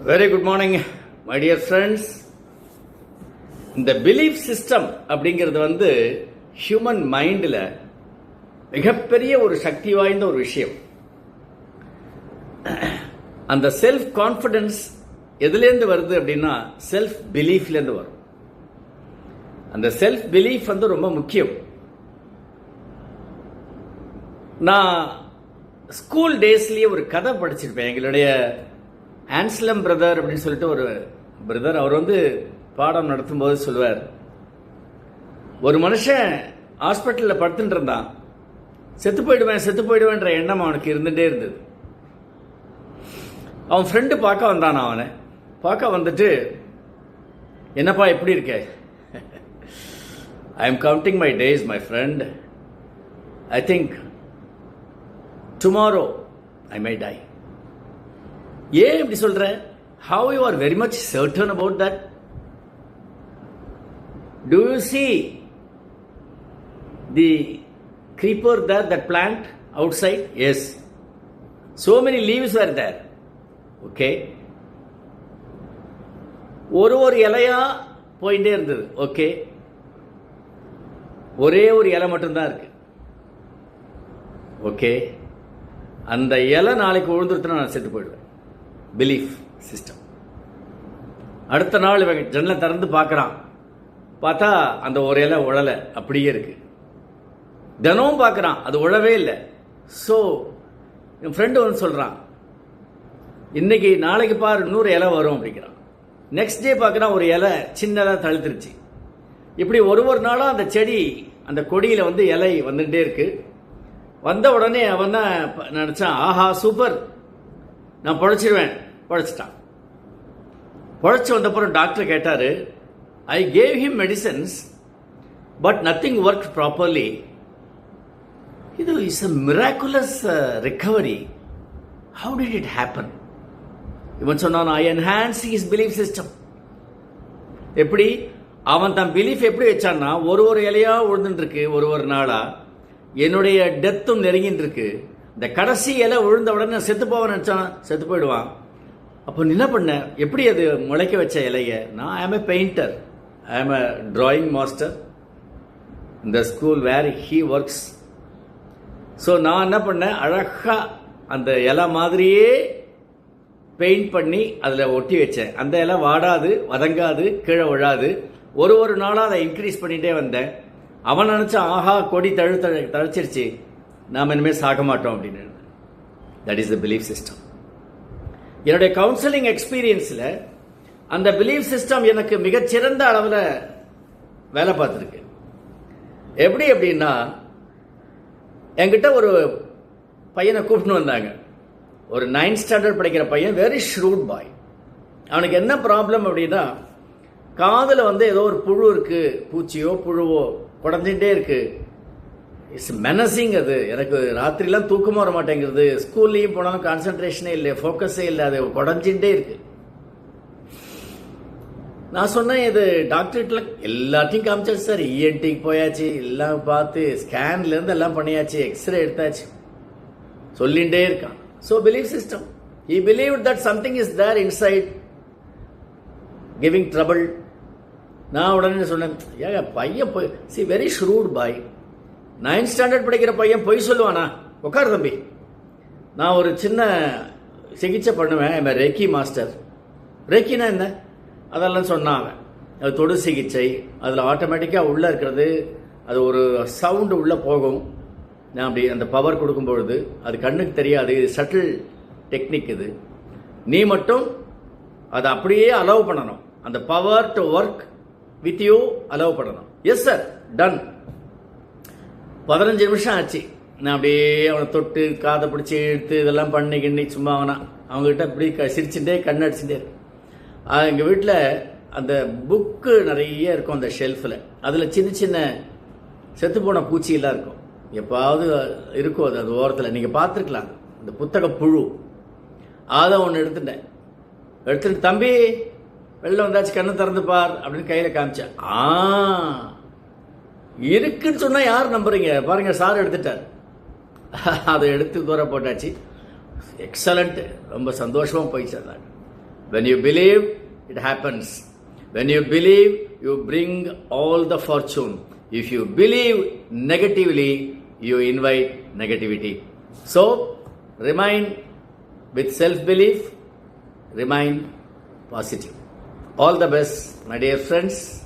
Very good morning my dear friends. இந்த belief system அப்படிங்கிறது human மைண்டில் மிகப்பெரிய ஒரு சக்தி வாய்ந்த ஒரு விஷயம். அந்த செல்ஃப் கான்ஃபிடன்ஸ் எதுலேருந்து வருது அப்படின்னா செல்ஃப் பிலீஃப்லேருந்து வரும். அந்த செல்ஃப் பிலீஃப் ரொம்ப முக்கியம். நான் ஸ்கூல் டேஸ்லேயே ஒரு கதை படிச்சிருப்பேன். எங்களுடைய ஆன்ஸ்லம் பிரதர் அப்படின்னு சொல்லிட்டு ஒரு பிரதர், அவர் பாடம் நடத்தும்போது சொல்லுவார், ஒரு மனுஷன் ஹாஸ்பிட்டலில் படுத்துட்டு இருந்தான், செத்து போயிடுவேன்ற எண்ணம் அவனுக்கு இருந்துகிட்டே இருந்தது. அவன் ஃப்ரெண்டு பார்க்க வந்தான். அவனை பார்க்க வந்துட்டு, என்னப்பா எப்படி இருக்க? I am counting my days my friend. I think tomorrow I my die. ஏன் இப்படி சொல்ற? How you are very much certain about that? Do you see the creeper there, that plant outside? Yes. So many leaves were there. Okay. ஒரு இலையா போயிட்டே இருந்தது. Okay. ஒரே ஒரு இலை மட்டும்தான் இருக்கு. ஓகே. அந்த இலை நாளைக்கு விழுந்துருத்துனா நான் செத்து போயிடுவேன். Belief system. அடுத்த நாள் இவங்க ஜன்னலை திறந்து பார்க்குறான். பார்த்தா அந்த ஒரு இலை உழலை, அப்படியே இருக்கு. தினமும் பார்க்குறான், அது உழவே இல்லை. ஸோ என் ஃப்ரெண்டு சொல்கிறான், இன்னைக்கு நாளைக்கு பாரு 100 இலை வரும் அப்படிங்கிறான். நெக்ஸ்ட் டே பார்க்குறான், ஒரு இலை சின்னதாக தழுத்துருச்சு. இப்படி ஒரு நாளாக அந்த செடி, அந்த கொடியில் இலை வந்துகிட்டே இருக்கு. வந்த உடனே அவன் தான் நினச்சான், ஆஹா சூப்பர், நான் பொழைச்சிருவேன். பொழைச்சிட்டான். பொழைச்சி வந்தப்புறம் டாக்டர் கேட்டார், I gave him medicines but nothing work properly. இது is a miraculous recovery. How did it happen? இவன் சொன்னான், I enhance his belief system. எப்படி? அவன் தன் பிலீஃப் எப்படி வச்சான்னா, ஒரு இலையா விழுந்துட்டு இருக்கு. ஒரு நாளா என்னுடைய டெத்தும் நெருங்கிட்டு இருக்கு. இந்த கடைசி இலை விழுந்த உடனே செத்து போவான்னு நினைச்சான், செத்து போயிடுவான். அப்போ என்ன பண்ண? எப்படி அது முளைக்க வச்ச இலைய? நான் ஐ am a painter, I am a drawing master இந்த school where he works. So நான் என்ன பண்ணேன், அழகா அந்த இலை மாதிரியே பெயிண்ட் பண்ணி அதில் ஒட்டி வச்சேன். அந்த இலை வாடாது, வதங்காது, கீழே விழாது. ஒரு நாளாக அதை இன்க்ரீஸ் பண்ணிகிட்டே வந்தேன். அவன் நினச்சான், ஆஹா கொடி தழைச்சிருச்சு, நாம் இனிமேல் சாக மாட்டோம் அப்படின்னு. That is the belief system. என்னுடைய கவுன்சிலிங் எக்ஸ்பீரியன்ஸில் அந்த பிலீஃப் சிஸ்டம் எனக்கு மிகச்சிறந்த அளவில் வேலை பார்த்துருக்கு. எப்படி அப்படின்னா, என்கிட்ட ஒரு பையனை கூப்பிட்டு வந்தாங்க. ஒரு 9th ஸ்டாண்டர்ட் படிக்கிற பையன், வெரி ஷ்ரூட் பாய். அவனுக்கு என்ன ப்ராப்ளம் அப்படின்னா, காதில் ஏதோ ஒரு புழு இருக்கு, பூச்சியோ புழுவோ குடஞ்சிட்டே இருக்கு. It's menacing. அது எனக்கு ராத்திரிலாம் தூக்கமாக வர மாட்டேங்கிறது. ஸ்கூல்லையும் போனாலும் கான்சன்ட்ரேஷனே இல்லை, ஃபோக்கஸே இல்லை, அது குடஞ்சிட்டே இருக்கு. நான் சொன்னேன், இது டாக்டர்கிட்ட எல்லாத்தையும் காமிச்சாச்சு சார், இஎன்டிக்கு போயாச்சு, எல்லாம் பார்த்து ஸ்கேன்லேருந்து எல்லாம் பண்ணியாச்சு, எக்ஸ்ரே எடுத்தாச்சு. சொல்லிகிட்டே இருக்கான். So belief system, he believe that something is there inside giving trouble. நான் உடனே சொன்னேன், ஏங்க பையன் போய் see very shrewd boy, 9th standard படிக்கிற பையன் பொய் சொல்லுவானா? உட்கார் தம்பி, நான் ஒரு சின்ன சிகிச்சை பண்ணுவேன், என் ரெக்கி மாஸ்டர். ரெக்கினா என்ன? அதெல்லாம் சொன்னாங்க. அது தொடு சிகிச்சை. அதில் ஆட்டோமேட்டிக்காக உள்ளே இருக்கிறது, அது ஒரு சவுண்டு உள்ளே போகும். நான் அப்படி அந்த பவர் கொடுக்கும்பொழுது அது கண்ணுக்கு தெரியாது. இது சட்டில் டெக்னிக். இது நீ மட்டும் அதை அப்படியே அலோவ் பண்ணணும். அந்த power to work with you allow பண்ணணும். Yes sir, done. 15 நிமிஷம் ஆச்சு. நான் அப்படியே அவனை தொட்டு காதை பிடிச்சி இழுத்து இதெல்லாம் பண்ணி சும்மா அவங்ககிட்ட இப்படி சிரிச்சுட்டே கண்ணடிச்சுட்டே. எங்கள் வீட்டில் அந்த புக்கு நிறைய இருக்கும் அந்த ஷெல்ஃபில். அதில் சின்ன சின்ன செத்துப்போன பூச்சியெல்லாம் இருக்கும். எப்பாவது இருக்கும் அது ஓரத்தில். நீங்கள் பார்த்துருக்கலாம் அந்த புத்தக புழு. அதை ஒன்று எடுத்துட்டு தம்பி வெளில வந்தாச்சு, கண்ணு திறந்து பார் அப்படின்னு கையில் காமிச்சேன். இருக்குன்னு சொன்னா யார் நம்புறீங்க? பாருங்க, சார் எடுத்துட்டார். அதை எடுத்து தூர போட்டாச்சு. எக்ஸலண்ட், ரொம்ப சந்தோஷமா போயிடுச்சு. When you believe, it happens. When you believe, you bring all the fortune. If you believe negatively, you invite negativity. So, remain with self-belief, remain positive. All the best, my dear friends.